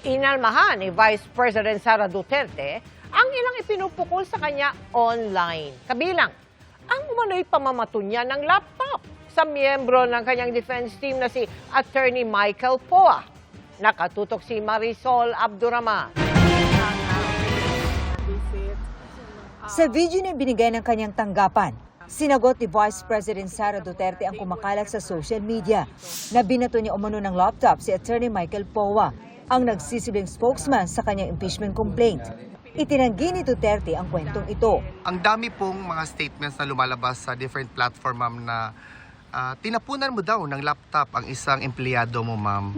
Inalmahan ni Vice President Sara Duterte ang ilang ipinupukol sa kanya online. Kabilang, ang umano'y pamamatunya ng laptop sa miyembro ng kanyang defense team na si Attorney Michael Poa. Nakatutok si Marisol Abduraman. Sa video na binigay ng kanyang tanggapan, sinagot ni Vice President Sara Duterte ang kumakalat sa social media na binato niya umano ng laptop si Attorney Michael Poa, ang nagsisilbing spokesman sa kanyang impeachment complaint. Itinanggi ni Duterte ang kwentong ito. Ang dami pong mga statements na lumalabas sa different platform, ma'am, na tinapunan mo daw ng laptop ang isang empleyado mo, ma'am,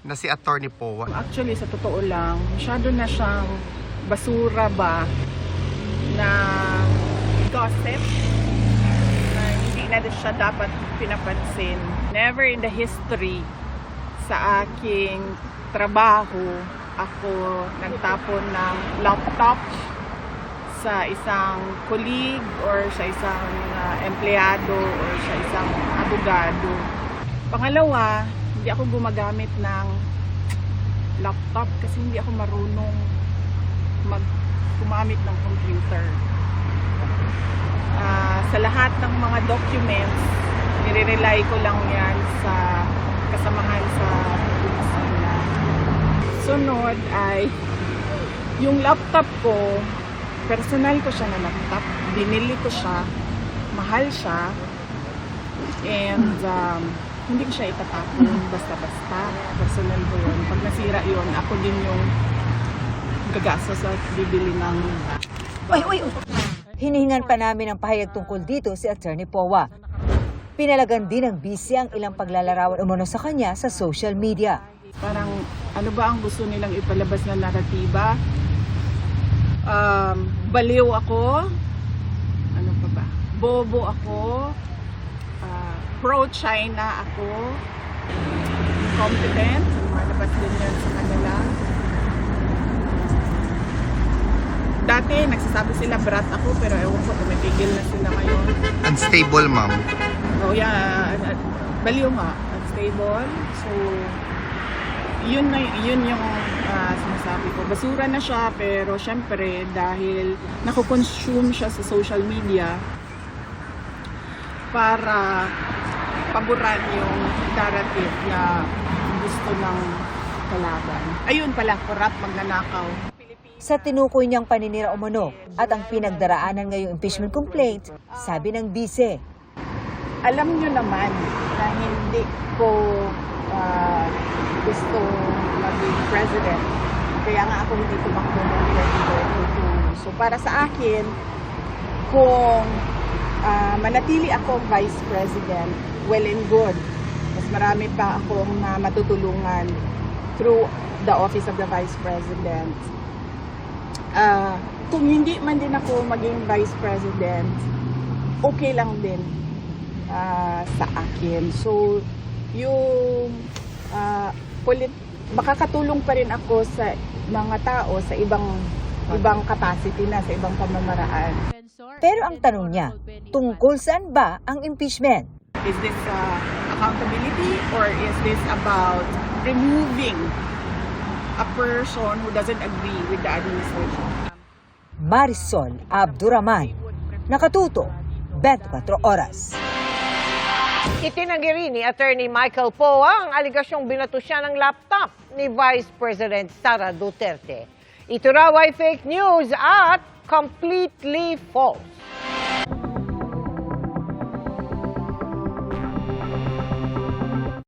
na si Attorney Poa. Actually, sa totoo lang, masyado na siyang basura ba na gossip na hindi na siya dapat pinapansin. Never in the history sa aking trabaho ako nagtapon ng laptop sa isang colleague or sa isang empleyado or sa isang abogado. Pangalawa, hindi ako gumagamit ng laptop kasi hindi ako marunong gumamit ng computer. Sa lahat ng mga documents, nire-rely ko lang yan sa kasamahan sa opisina. Sunod ay yung laptop ko, personal ko siya na laptop, binili ko siya, mahal siya, and hindi ko siya itatapon basta-basta, personal ko yun. Pag nasira yun, ako din yung gagasa sa bibili ng... Hinihingan pa namin ang pahayag tungkol dito si Attorney Poa. Pinalagan din ng busy ang ilang paglalarawan umano sa kanya sa social media. Parang ano ba ang gusto nilang ipalabas na naratiba? Baliw ako? Ano pa ba? Bobo ako? Pro-China ako? Incompetent? Malabas din yan sa kanila. Dati nagsasabi sila brat ako pero ewan ko tumipigil na sila ngayon. Unstable, ma'am. Oh yeah, baliw nga, unstable. So yun yung sinasabi ko. Basura na siya pero syempre dahil nako-consume siya sa social media para paboran yung narrative na gusto ng kalaban. Ayun pala, corrupt, magnanakaw. Sa tinukoy niyang paninira umano at ang pinagdaraanan ngayong impeachment complaint, sabi ng bise. Alam niyo naman na hindi ko gusto maging president. Kaya nga ako hindi tumakbo ng 2022. So para sa akin, kung manatili ako vice president, well and good. Mas marami pa akong matutulungan through the office of the vice president. Kung hindi man din ako maging vice president, okay lang din sa akin. So, yung makakatulong pa rin ako sa mga tao sa ibang capacity na, sa ibang pamamaraan. Pero ang tanong niya, tungkol saan ba ang impeachment? Is this accountability or is this about removing a person who doesn't agree with the administration? Marisol Abduraman, nakatuto, 24 oras. Itinanggi rin ni Attorney Michael Poa ang aligasyong binato siya ng laptop ni Vice President Sara Duterte. Ito raw ay fake news at completely false.